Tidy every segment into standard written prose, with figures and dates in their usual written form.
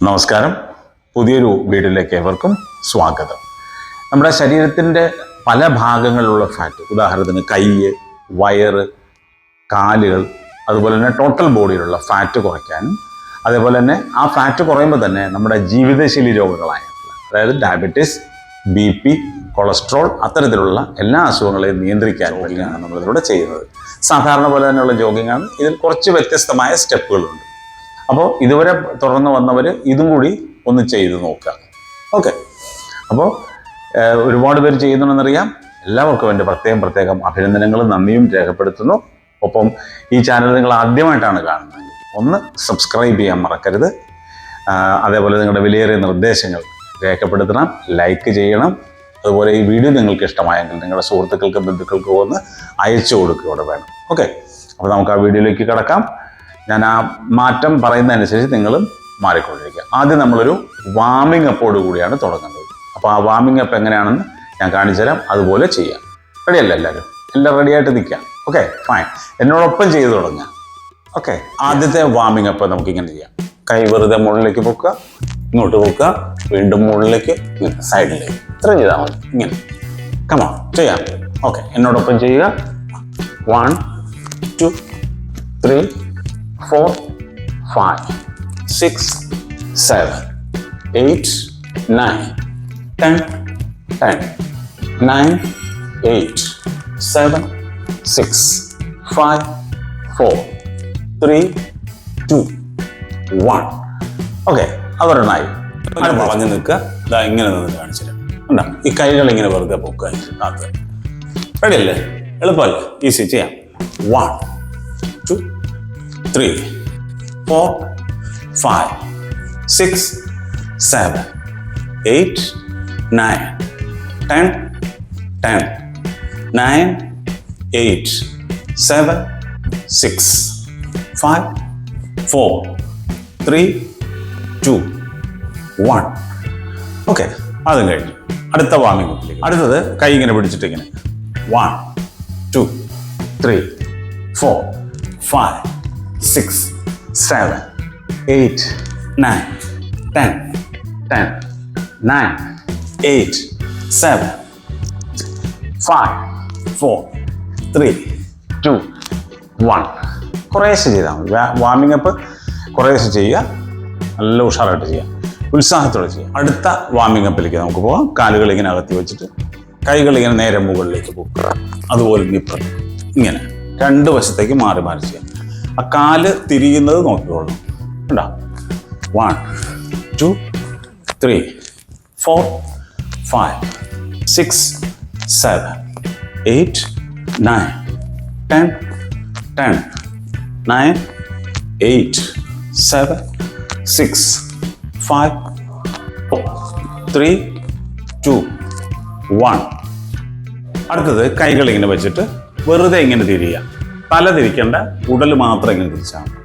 നമസ്കാരം. പുതിയൊരു വീഡിയോയിലേക്ക് ഏവർക്കും സ്വാഗതം. നമ്മുടെ ശരീരത്തിൻ്റെ പല ഭാഗങ്ങളിലുള്ള ഫാറ്റ്, ഉദാഹരണത്തിന് കൈ, വയറ്, കാലുകൾ, അതുപോലെ തന്നെ ടോട്ടൽ ബോഡിയിലുള്ള ഫാറ്റ് കുറയ്ക്കാനും, അതേപോലെ തന്നെ ആ ഫാറ്റ് കുറയുമ്പോൾ തന്നെ നമ്മുടെ ജീവിതശൈലി രോഗങ്ങളായിട്ടുള്ള, അതായത് ഡയബറ്റീസ്, BP, കൊളസ്ട്രോൾ, അത്തരത്തിലുള്ള എല്ലാ അസുഖങ്ങളെയും നിയന്ത്രിക്കാൻ വേണ്ടിയാണ് നമ്മളിതിലൂടെ ചെയ്യുന്നത്. സാധാരണ പോലെ തന്നെയുള്ള ജോഗിങ്ങാണ്. ഇതിൽ കുറച്ച് വ്യത്യസ്തമായ സ്റ്റെപ്പുകളുണ്ട്. അപ്പോൾ ഇതുവരെ തുടർന്ന് വന്നവർ ഇതും കൂടി ഒന്ന് ചെയ്ത് നോക്കുക. ഓക്കെ, അപ്പോൾ ഒരുപാട് പേര് ചെയ്യുന്നുണ്ടെന്നറിയാം. എല്ലാവർക്കും എൻ്റെ പ്രത്യേകം അഭിനന്ദനങ്ങളും നന്ദിയും രേഖപ്പെടുത്തുന്നു. ഒപ്പം ഈ ചാനൽ നിങ്ങൾ ആദ്യമായിട്ടാണ് കാണുന്നതെങ്കിൽ ഒന്ന് സബ്സ്ക്രൈബ് ചെയ്യാൻ മറക്കരുത്. അതേപോലെ നിങ്ങളുടെ വിലയേറിയ നിർദ്ദേശങ്ങൾ രേഖപ്പെടുത്തണം, ലൈക്ക് ചെയ്യണം. അതുപോലെ ഈ വീഡിയോ നിങ്ങൾക്ക് ഇഷ്ടമായെങ്കിൽ നിങ്ങളുടെ സുഹൃത്തുക്കൾക്കും ബന്ധുക്കൾക്കും ഒന്ന് അയച്ചു കൊടുക്കുകയോടെ വേണം. ഓക്കെ, അപ്പോൾ നമുക്ക് ആ വീഡിയോയിലേക്ക് കിടക്കാം. ഞാൻ ആ മാറ്റം പറയുന്നതനുസരിച്ച് നിങ്ങളും മാറിക്കൊണ്ടിരിക്കുക. ആദ്യം നമ്മളൊരു വാമിംഗ് അപ്പോട് കൂടിയാണ് തുടങ്ങുന്നത്. അപ്പോൾ ആ വാമിംഗ് അപ്പ് എങ്ങനെയാണെന്ന് ഞാൻ കാണിച്ചു തരാം. അതുപോലെ ചെയ്യാം. റെഡിയല്ല എല്ലാവരും? എല്ലാം റെഡിയായിട്ട് നിൽക്കാം. Okay, fine. എന്നോടൊപ്പം ചെയ്തു തുടങ്ങാം. ഓക്കെ, ആദ്യത്തെ വാമിംഗ് അപ്പ് നമുക്കിങ്ങനെ ചെയ്യാം. കൈ വെറുതെ മുകളിലേക്ക് പൊക്കുക, ഇങ്ങോട്ട് പൊക്കുക, വീണ്ടും മുകളിലേക്ക്, സൈഡിലേക്ക്. ഇത്രയും ചെയ്താൽ മതി. ഇങ്ങനെ കമാ ചെയ്യാം. ഓക്കെ, എന്നോടൊപ്പം ചെയ്യുക. 1 2 3 4 5 6 7 8 9 10 10 9 8 7 6 5 4 3 2 1. ഓക്കെ, അതൊരെണ്ണായി. അങ്ങനെ വളഞ്ഞു നിൽക്കുക. ഇതാ ഇങ്ങനെ നിന്ന് കാണിച്ചു തരാം. ഉണ്ടാ, ഈ കൈകൾ ഇങ്ങനെ വെറുതെ പൊക്കുക. റെഡി അല്ലേ? എളുപ്പമല്ലേ? ഈസി. ചെയ്യാം. 1 2 3 4 5 6 7 8 9 10 10 9 8 7 6 5 4 3 2 1. ഓക്കെ, അതും കഴിഞ്ഞു. അടുത്ത വാമിംഗ് അപ്പിലേക്ക്. അടുത്തത് കൈ ഇങ്ങനെ പിടിച്ചിട്ട് ഇങ്ങനെ 1 2 3 4 5 6 7 8 9 10 10 9 8 7 5 4 3 2 1. കുറേശ്ശെ ചെയ്താൽ മതി. വാമിംഗ് അപ്പ് കുറേശ്ശെ ചെയ്യുക. നല്ല ഉഷാറായിട്ട് ചെയ്യുക, ഉത്സാഹത്തോടെ ചെയ്യുക. അടുത്ത വാമിംഗ് അപ്പിലേക്ക് നമുക്ക് പോകാം. കാലുകൾ ഇങ്ങനെ അകത്തി വെച്ചിട്ട് കൈകൾ ഇങ്ങനെ നേരെ മുകളിലേക്ക് പൊക്കുക. അതുപോലെ നിപ്പർ ഇങ്ങനെ രണ്ട് വശത്തേക്ക് മാറി മാറി ചെയ്യാം. ആ കാല് തിരിയുന്നത് നോക്കിക്കോളണം. കണ്ടോ? 1 2 3 4 5 6 7 8 9 10 10 9 8 7 6 5 4 3 2 1. അടുത്തത് കൈകൾ ഇങ്ങനെ വെച്ചിട്ട് വെറുതെ ഇങ്ങനെ തിരിയുക. തല തിരിക്കേണ്ട, ഉടൽ മാത്രം ഇങ്ങനെ തിരിച്ചാൽ മതി.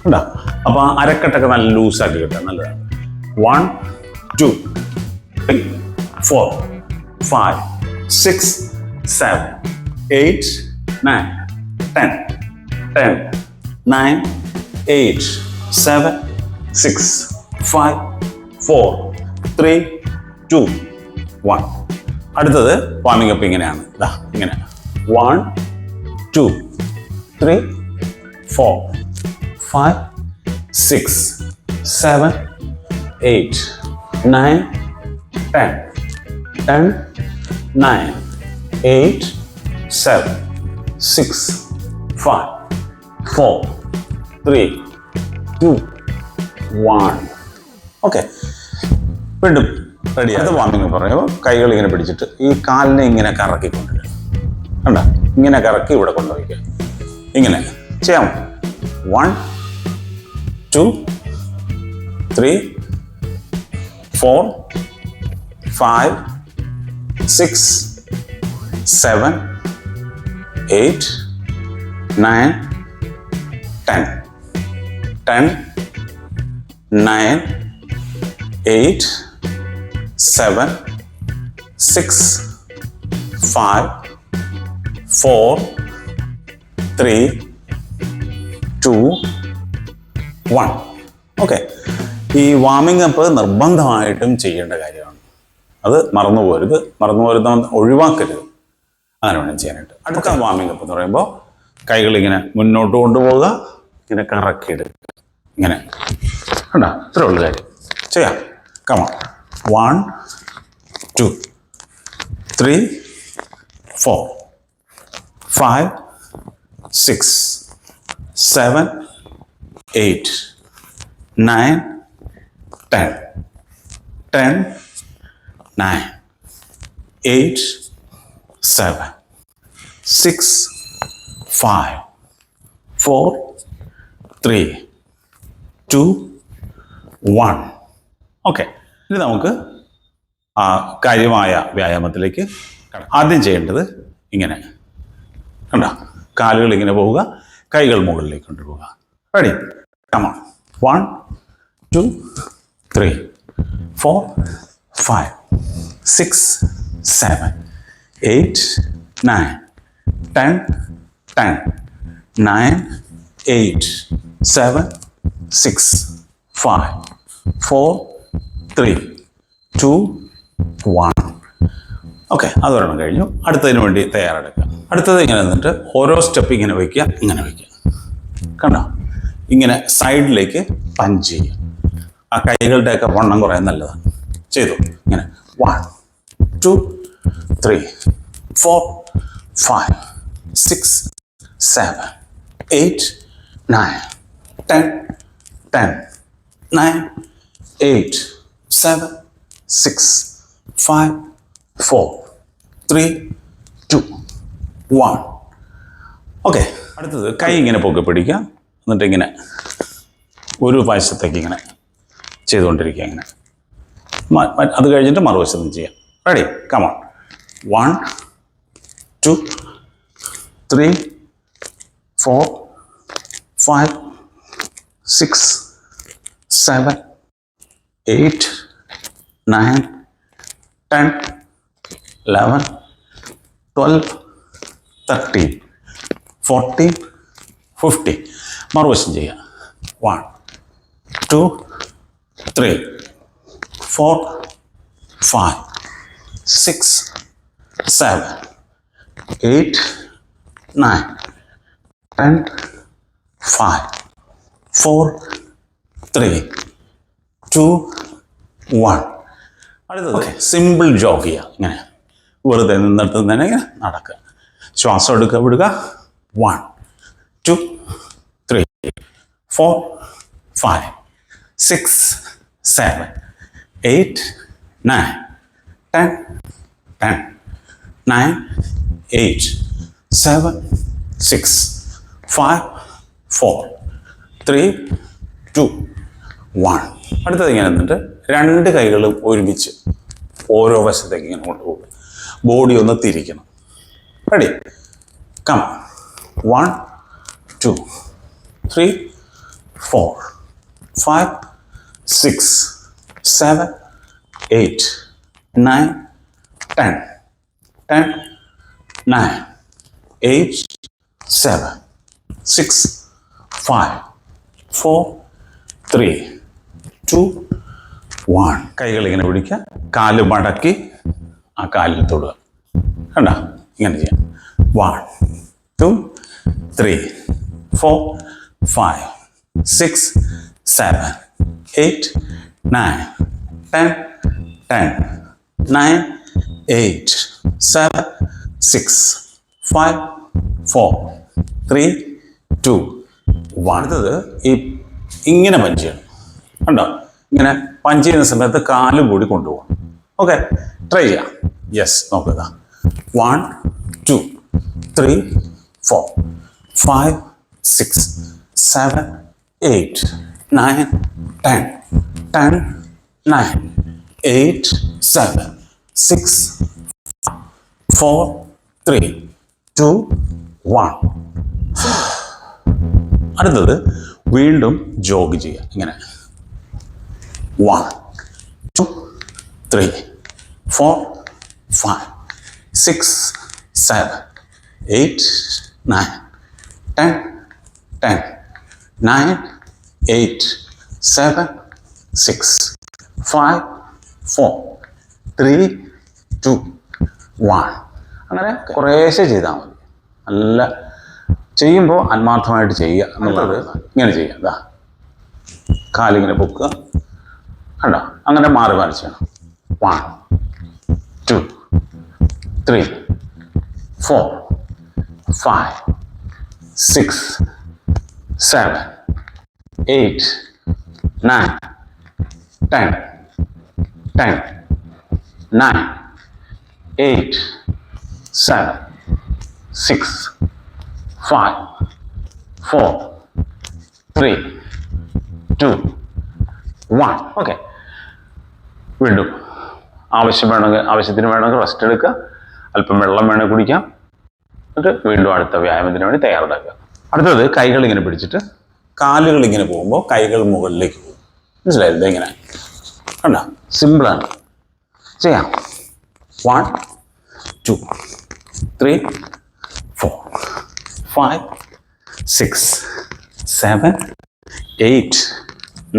ഉണ്ടോ? അപ്പോൾ അരക്കെട്ടൊക്കെ നല്ല ലൂസാക്കി കിട്ടാൻ നല്ലതാണ്. 1 2 3 4 5 6 7 8 9 10 10 9 8 7 6 5 4 3 2 1. അടുത്തത് വാമിംഗ് അപ്പ് ഇങ്ങനെയാണ്. ഇതാ ഇങ്ങനെ 1 2 3 4 5 6 7 8 9 10 10 9 8 7 6 5 4 3 2 1. ഓക്കെ, വീണ്ടും റെഡി. അടുത്ത വാമിംഗ് പറയുമ്പോൾ കൈകൾ ഇങ്ങനെ പിടിച്ചിട്ട് ഈ കാലിനെ ഇങ്ങനെ കറക്കിക്കൊണ്ടിരിക്കുക. കണ്ട, ഇങ്ങനെ കറക്കി ഇവിടെ കൊണ്ടുപോയിക്കുക. ഇങ്ങനെ ചെയ്യാം. 1 2 3 4 5 6 7 8 9 10 10 9 8 7 6 5 4 3 2 1. ഓക്കെ, ഈ വാമിംഗ് അപ്പ് നിർബന്ധമായിട്ടും ചെയ്യേണ്ട കാര്യമാണ്. അത് മറന്നു പോരുത് ഒഴിവാക്കരുത്. അങ്ങനെ വേണം ചെയ്യാനായിട്ട്. അടുത്ത വാമിംഗ് അപ്പ് എന്ന് പറയുമ്പോൾ കൈകളിങ്ങനെ മുന്നോട്ട് കൊണ്ടുപോവുക, ഇങ്ങനെ കറക്കിയെടുക്കുക, ഇങ്ങനെ കണ്ടോ? ഇത്രേ ഉള്ളു കാര്യം. ചെയ്യാം. കമോൺ. 1 2 3 4 5 6 7 8 9 10 10 9 8 7 6 5 4 3 2 1. ഓക്കെ, ഇനി നമുക്ക് ആ കാര്യമായ വ്യായാമത്തിലേക്ക് ആദ്യം ചെയ്യേണ്ടത് ഇങ്ങനെ കണ്ടോ? കാലുകൾ ഇങ്ങനെ പോവുക, കൈകൾ മുകളിലേക്ക് കൊണ്ടുപോവുക. റെഡി? കമോൺ. 1 2 3 4 5 6 7 8 9 10 10 9 8 7 6 5 4 3 2 1. ഓക്കെ, അതൊരെണ്ണം കഴിഞ്ഞു. അടുത്തതിന് വേണ്ടി തയ്യാറെടുക്കുക. അടുത്തത് ഇങ്ങനെ നിന്നിട്ട് ഓരോ സ്റ്റെപ്പ് ഇങ്ങനെ വയ്ക്കുക, ഇങ്ങനെ വയ്ക്കുക. കണ്ടോ? ഇങ്ങനെ സൈഡിലേക്ക് പഞ്ച് ചെയ്യുക. ആ കൈകളുടെയൊക്കെ വണ്ണം കുറയാൻ നല്ലതാണ്. ചെയ്തു. ഇങ്ങനെ 1 2 3 4 5 6 7 8 9 10 10 9 8 7 6 5 4 3 2 1. ഓക്കെ, അടുത്തത് കൈ ഇങ്ങനെ പൊക്കി പിടിക്കുക. എന്നിട്ട് ഇങ്ങനെ ഒരു വശത്തേക്ക് ഇങ്ങനെ ചെയ്തുകൊണ്ടിരിക്കുക. ഇങ്ങനെ അത് കഴിഞ്ഞിട്ട് മറുവശത്തും ചെയ്യാം. റെഡി? കമോൺ. 1 2 3 4 5 6 7 8 9 10 11 12 13 14 15. മറുവശം ചെയ്യുക. 1 2 3 4 5 6 7 8 9 10 5 4 3 2 1. അടുത്തത് സിമ്പിൾ ജോഗ് ചെയ്യുക. ഇങ്ങനെ വെറുതെ നിന്നിടത്ത് തന്നെ ഇങ്ങനെ നടക്കുക. ശ്വാസം എടുക്കുക, വിടുക. 1 2 3 4 5 6 7 8 9 10 10 9 8 7 6 5 4 3 2 1. അടുത്തത് ഇങ്ങനെ നിന്നിട്ട് രണ്ട് കൈകളും ഒരുമിച്ച് ഓരോ വശത്തേക്ക് ഇങ്ങനെ കൊണ്ടുപോകും. ബോഡി ഒന്ന് തിരിക്കണം. റെഡി? കം. 1 2 3 4 5 6 7 8 9 10 10 9 8 7 6 5 4 3 2 1. കൈകൾ ഇങ്ങനെ പിടിക്കുക, കാല് മടക്കി ആ കാലിൽ തൊടുക. കണ്ട? ഇങ്ങനെ ചെയ്യാം. 1 2 3 4 5 6 7 8 9 10 10 9 8 7 6 5 4 3 2 1. അടുത്തത് ഇങ്ങനെ പഞ്ച് ചെയ്യണം. കണ്ടോ? ഇങ്ങനെ പഞ്ച് ചെയ്യുന്ന സമയത്ത് കാലും കൂടി കൊണ്ടുപോകണം. ഓക്കെ, ട്രൈ ചെയ്യാം. യെസ്, നോക്കുക. 1 2 3 4 5 6 7 8 9 10 10 9 8 7 6 4 3 2 1. അടുത്തത് വീണ്ടും ജോഗ് ചെയ്യുക. ഇങ്ങനെ 1 2 3 4 5 6 7 8 9 10 10 9 8 7 6 5 4 3 2 1. അങ്ങനെ കുറേശ്ശെ ചെയ്താൽ മതി. നല്ല ചെയ്യുമ്പോൾ ആത്മാർത്ഥമായിട്ട് ചെയ്യുക എന്നുള്ളത്. ഇങ്ങനെ ചെയ്യുക. ഇതാ കാലിങ്ങനെ പൊക്കുക, കണ്ടോ? അങ്ങനെ മാറി മാറി ചെയ്യണം. 1 2 3 4 5 6 7 8 9 10 10 9 8 7 6 5 4 3 2 1. ഓക്കെ. വീണ്ടും ആവശ്യത്തിന് വേണമെങ്കിൽ റെസ്റ്റ് എടുക്കുക, അല്പം വെള്ളം വേണമെങ്കിൽ കുടിക്കാം, എന്നിട്ട് വീണ്ടും അടുത്ത വ്യായാമത്തിന് വേണ്ടി തയ്യാറെടുക്കുക. അടുത്തത് കൈകൾ ഇങ്ങനെ പിടിച്ചിട്ട് കാലുകൾ ഇങ്ങനെ പോകുമ്പോൾ കൈകൾ മുകളിലേക്ക് പോകും. മനസ്സിലായില്ലേ? ഇങ്ങനെ കണ്ടോ? സിമ്പിളാണ്, ചെയ്യാം. 1 2 3 4 5 6 7 8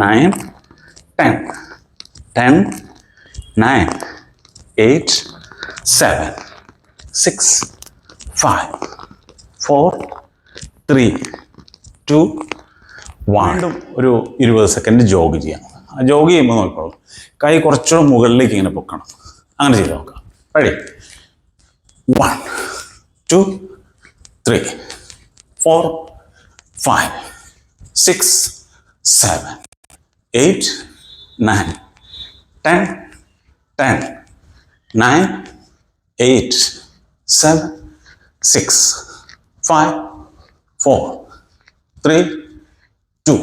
9 10 10 9 8 7 6 5 4 3 2 1. ഒരു 20 സെക്കൻഡ് ജോഗ് ചെയ്യാം. ജോഗ് ചെയ്യുമ്പോൾ നോക്കിക്കോളൂ, കൈ കുറച്ചുകൂടെ മുകളിലേക്ക് ഇങ്ങനെ പൊക്കണം. അങ്ങനെ ചെയ്ത് നോക്കാം. റെഡി? 1 2 3 4 5 6 7 8 9 10 10 9 8 7 6 5 4 3 2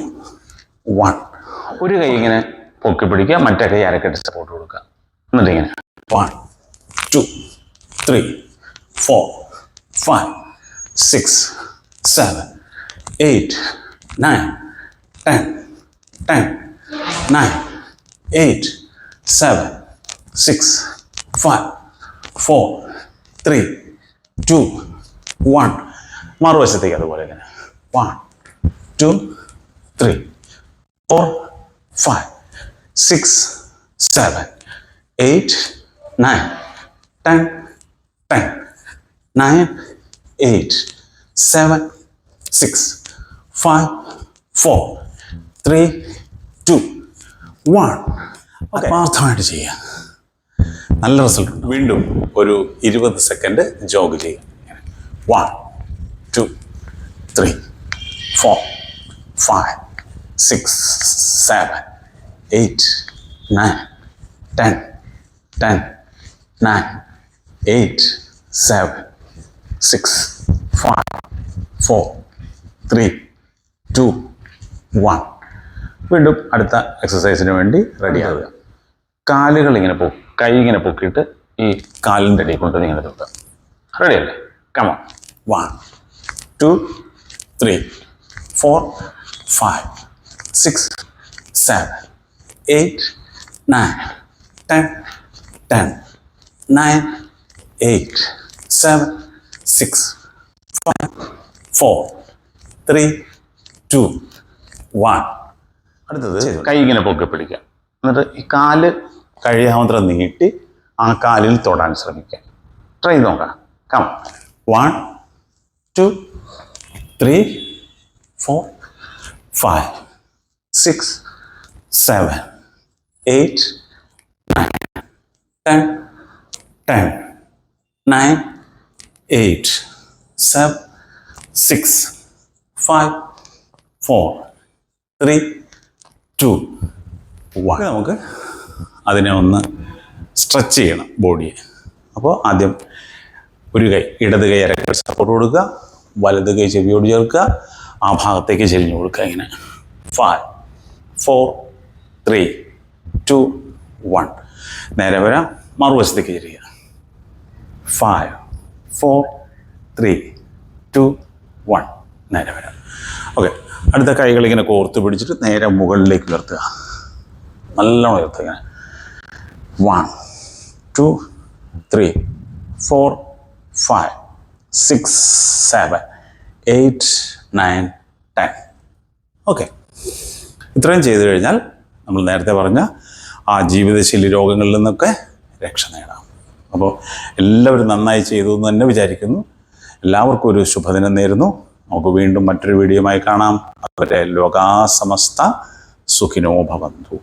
1. ഒരു കൈ ഇങ്ങനെ പൊക്കി പിടിക്കുക, മറ്റേ കൈ അരക്കെട്ട് സപ്പോർട്ട് കൊടുക്കുക. എന്നിട്ട് ഇങ്ങനെ 1 2 3 4 5 6 7 8 9 10 10 9 8 7 6 5 4 3 2 1. മറുവശത്തേക്ക് അതുപോലെ തന്നെ 1 2 3 4 5 6 7 8 9 10 10 9 8 7 6 5 4 3 2 1. ആത്മാർത്ഥമായിട്ട് ചെയ്യുക, നല്ല റിസൾട്ട് ഉണ്ട്. വീണ്ടും ഒരു 20 സെക്കൻഡ് ജോഗ് ചെയ്യുക. 1 2 3 4 5 6 7 8 9 10 10 9 8 7 6 5 4 3 2 1. വീണ്ടും അടുത്ത എക്സസൈസിന് വേണ്ടി റെഡിയാവുക. കാലുകൾ ഇങ്ങനെ കൈ ഇങ്ങനെ പൊക്കിയിട്ട് ഈ കാലിൻ്റെ ഇടയിൽ കൊണ്ടുവന്ന് ഇങ്ങനെ തൊട്ടുക. റെഡിയല്ലേ? കമോൺ. 1 2 3 4 5 6 7 8 9 10 10 9 8 7 6 5 4 3 2 1. അടുത്തത് കൈ ഇങ്ങനെ പൊക്കി പിടിക്കുക. എന്നിട്ട് ഈ കാല് കഴിയാവുന്ന നീട്ടി ആ കാലിൽ തൊടാൻ ശ്രമിക്കുക. ട്രൈ ചെയ്ത് നോക്കാം. കം 1 2 3 4 5 6 7 8 9 10 10 9 8 7 6 5 4 3 2 1. നമുക്ക് അതിനെ ഒന്ന് സ്ട്രെച്ച് ചെയ്യണം ബോഡിയെ. അപ്പോൾ ആദ്യം ഒരു കൈ, ഇടത് കൈ അരക്കെ സപ്പോർട്ട് കൊടുക്കുക, വലത് കൈ ചെവിയോട് ചേർക്കുക, ആ ഭാഗത്തേക്ക് ചെരിഞ്ഞു കൊടുക്കുക. ഇങ്ങനെ 5 4 3 2 1. നേരെ വരാം, മറുവശത്തേക്ക് ചെരിയുക. 5 4 3 2 1. നേരെ വരാം. ഓക്കെ. അടുത്ത കൈകൾ ഇങ്ങനെ കോർത്ത് പിടിച്ചിട്ട് നേരെ മുകളിലേക്ക് ഉയർത്തുക. നല്ലോണം ഉയർത്തുക. ഇങ്ങനെ 1 2 3 4 5 6 7 8 9 10. ഓക്കെ. ഇത്രയും ചെയ്തു കഴിഞ്ഞാൽ നമ്മൾ നേരത്തെ പറഞ്ഞ ആ ജീവിതശൈലി രോഗങ്ങളിൽ നിന്നൊക്കെ രക്ഷ നേടാം. അപ്പോൾ എല്ലാവരും നന്നായി ചെയ്തു എന്ന് തന്നെ വിചാരിക്കുന്നു. എല്ലാവർക്കും ഒരു ശുഭദിനം നേരുന്നു. നമുക്ക് വീണ്ടും മറ്റൊരു വീഡിയോയുമായി കാണാം. അവരെ ലോകാസമസ്ത സുഖിനോ ഭവന്തു.